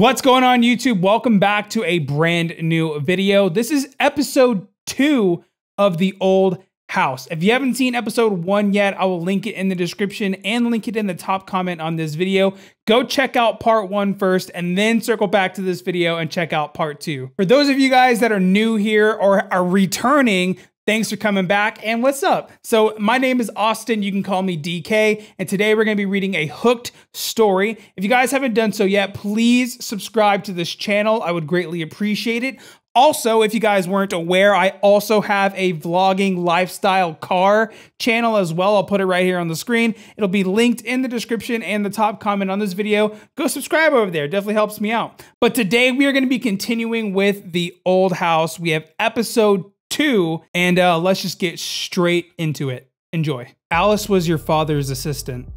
What's going on, YouTube? Welcome back to a brand new video. This is episode 2 of The Old House. If you haven't seen episode 1 yet, I will link it in the description and link it in the top comment on this video. Go check out part 1 first and then circle back to this video and check out part 2. For those of you guys that are new here or are returning, thanks for coming back, and what's up? So my name is Austin, you can call me DK, and today we're gonna be reading a hooked story. If you guys haven't done so yet, please subscribe to this channel. I would greatly appreciate it. Also, if you guys weren't aware, I also have a vlogging lifestyle car channel as well. I'll put it right here on the screen. It'll be linked in the description and the top comment on this video. Go subscribe over there, definitely helps me out. But today we are gonna be continuing with The Old House. We have episode 2, and let's just get straight into it. Enjoy. Alice was your father's assistant,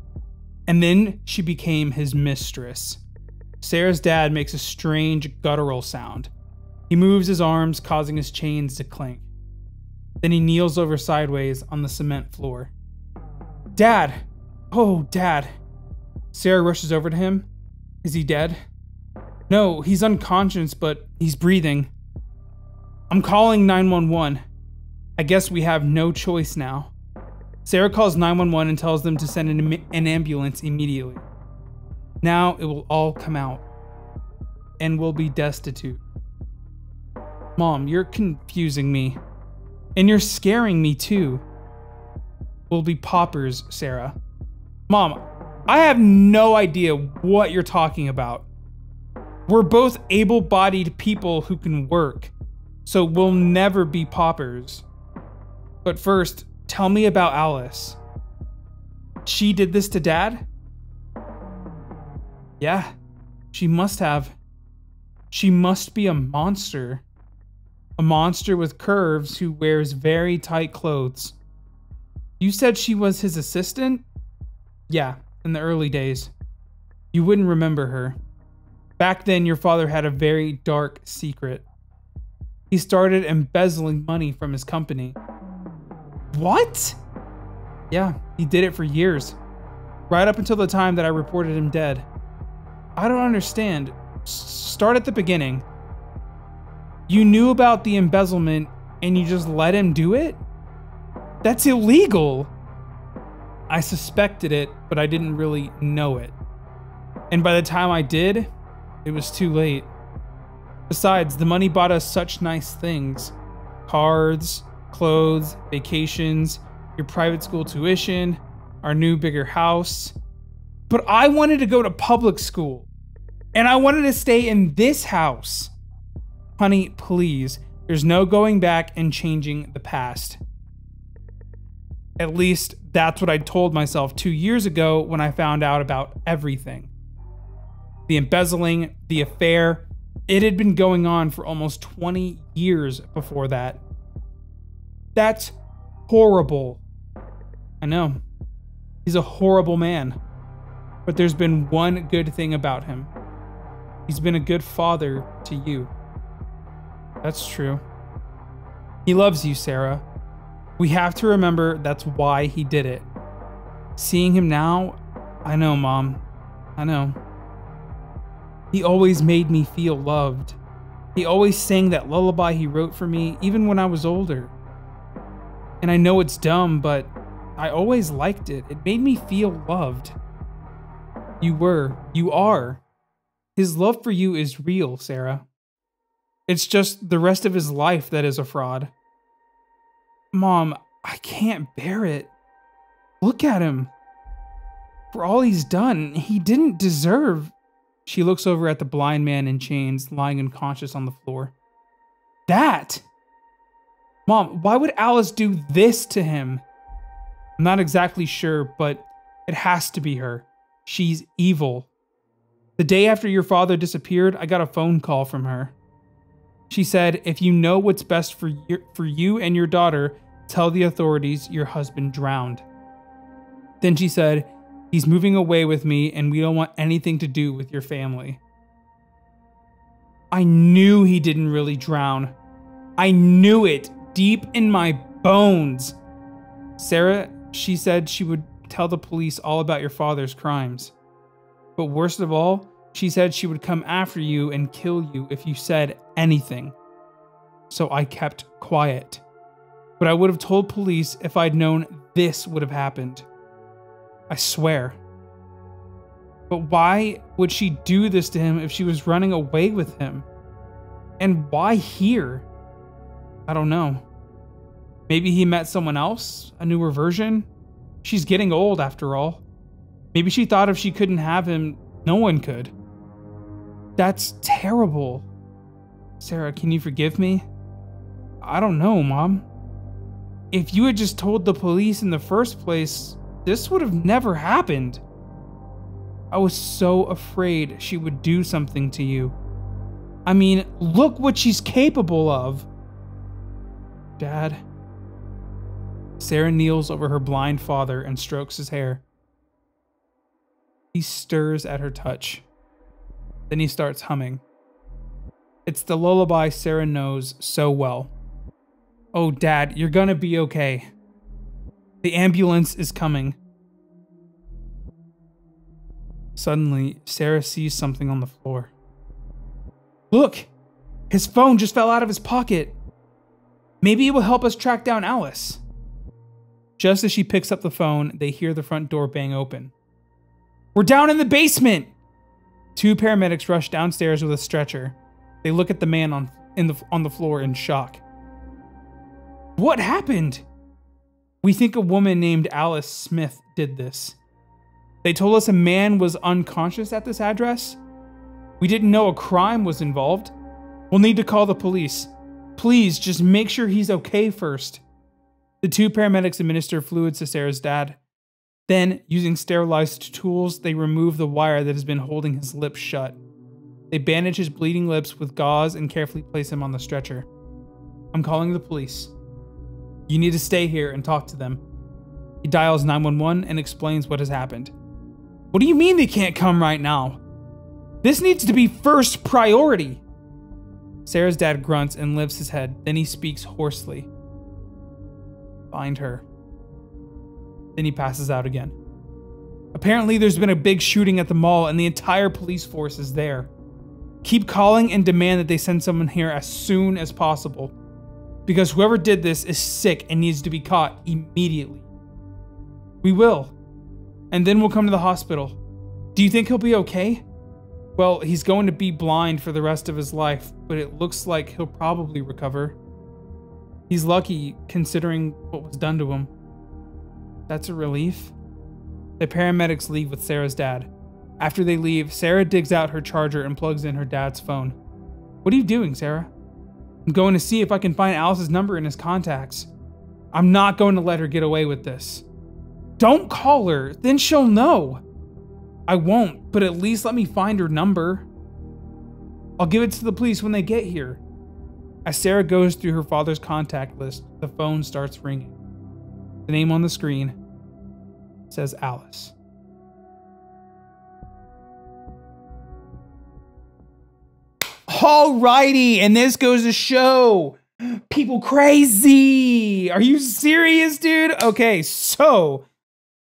and then she became his mistress. Sarah's dad makes a strange guttural sound. He moves his arms, causing his chains to clink. Then he kneels over sideways on the cement floor. Dad! Oh, Dad! Sarah rushes over to him. Is he dead? No, he's unconscious, but he's breathing. I'm calling 911. I guess we have no choice now. Sarah calls 911 and tells them to send an ambulance immediately. Now it will all come out, and we'll be destitute. Mom, you're confusing me, and you're scaring me too. We'll be paupers, Sarah. Mom, I have no idea what you're talking about. We're both able-bodied people who can work, so we'll never be paupers. But first, tell me about Alice. She did this to Dad? Yeah, she must have. She must be a monster. A monster with curves who wears very tight clothes. You said she was his assistant? Yeah, in the early days. You wouldn't remember her. Back then, your father had a very dark secret. He started embezzling money from his company. What? Yeah, he did it for years. Right up until the time that I reported him dead. I don't understand. Start at the beginning. You knew about the embezzlement and you just let him do it? That's illegal. I suspected it, but I didn't really know it. And by the time I did, it was too late. Besides, the money bought us such nice things. Cars, clothes, vacations, your private school tuition, our new bigger house. But I wanted to go to public school, and I wanted to stay in this house. Honey, please, there's no going back and changing the past. At least, that's what I told myself 2 years ago when I found out about everything. The embezzling, the affair. It had been going on for almost 20 years before that. That's horrible. I know. He's a horrible man. But there's been one good thing about him. He's been a good father to you. That's true. He loves you, Sarah. We have to remember that's why he did it. Seeing him now, I know, Mom. I know. He always made me feel loved. He always sang that lullaby he wrote for me, even when I was older. And I know it's dumb, but I always liked it. It made me feel loved. You are. His love for you is real, Sarah. It's just the rest of his life that is a fraud. Mom, I can't bear it. Look at him. For all he's done, he didn't deserve. She looks over at the blind man in chains lying unconscious on the floor. That! Mom, why would Alice do this to him? I'm not exactly sure, but it has to be her. She's evil. The day after your father disappeared, I got a phone call from her. She said, if you know what's best for you and your daughter, tell the authorities your husband drowned. Then she said, he's moving away with me and we don't want anything to do with your family. I knew he didn't really drown. I knew it deep in my bones. Sarah, she said she would tell the police all about your father's crimes. But worst of all, She said she would come after you and kill you if you said anything. So I kept quiet. But I would have told police if I'd known this would have happened. I swear. But why would she do this to him if she was running away with him? And why here? I don't know. Maybe he met someone else? A newer version? She's getting old after all. Maybe she thought if she couldn't have him, no one could. That's terrible. Sarah, can you forgive me? I don't know, Mom. If you had just told the police in the first place, this would have never happened. I was so afraid she would do something to you. I mean, look what she's capable of. Dad. Sarah kneels over her blind father and strokes his hair. He stirs at her touch. Then he starts humming. It's the lullaby Sarah knows so well. Oh, Dad, you're gonna be okay. The ambulance is coming. Suddenly, Sarah sees something on the floor. Look! His phone just fell out of his pocket. Maybe it will help us track down Alice. Just as she picks up the phone, they hear the front door bang open. We're down in the basement! 2 paramedics rush downstairs with a stretcher. They look at the man on the floor in shock. What happened? We think a woman named Alice Smith did this. They told us a man was unconscious at this address. We didn't know a crime was involved. We'll need to call the police. Please, just make sure he's okay first. The 2 paramedics administer fluids to Sarah's dad. Then, using sterilized tools, they remove the wire that has been holding his lips shut. They bandage his bleeding lips with gauze and carefully place him on the stretcher. I'm calling the police. You need to stay here and talk to them. He dials 911 and explains what has happened. What do you mean they can't come right now? This needs to be first priority. Sarah's dad grunts and lifts his head. Then he speaks hoarsely. Find her. Then he passes out again. Apparently there's been a big shooting at the mall and the entire police force is there. Keep calling and demand that they send someone here as soon as possible. Because whoever did this is sick and needs to be caught immediately. We will. And then we'll come to the hospital. Do you think he'll be okay? Well, he's going to be blind for the rest of his life, but it looks like he'll probably recover. He's lucky considering what was done to him. That's a relief. The paramedics leave with Sarah's dad. After they leave, Sarah digs out her charger and plugs in her dad's phone. What are you doing, Sarah? I'm going to see if I can find Alice's number in his contacts. I'm not going to let her get away with this. Don't call her, then she'll know. I won't, but at least let me find her number. I'll give it to the police when they get here. As Sarah goes through her father's contact list, the phone starts ringing. The name on the screen says Alice. Alrighty, and this goes to show people crazy. Are you serious, dude? Okay, so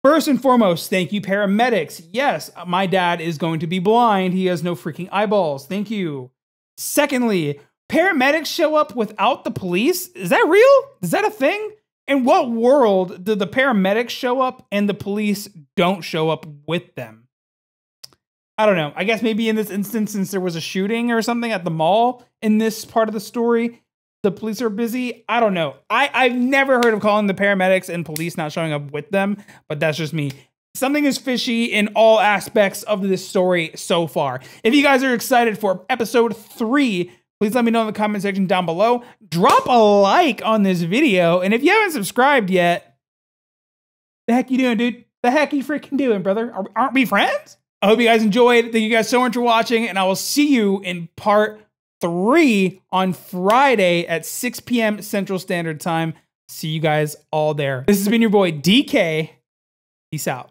first and foremost, thank you, paramedics. Yes, my dad is going to be blind. He has no freaking eyeballs. Thank you. Secondly, paramedics show up without the police? Is that real? Is that a thing? In what world do the paramedics show up and the police don't show up with them? I don't know. I guess maybe in this instance, since there was a shooting or something at the mall in this part of the story, the police are busy. I don't know. I've never heard of calling the paramedics and police not showing up with them, but that's just me. Something is fishy in all aspects of this story so far. If you guys are excited for episode 3, please let me know in the comment section down below. Drop a like on this video. And if you haven't subscribed yet, the heck you doing, dude? The heck you freaking doing, brother? Aren't we friends? I hope you guys enjoyed. Thank you guys so much for watching. And I will see you in part 3 on Friday at 6 p.m. Central Standard Time. See you guys all there. This has been your boy DK. Peace out.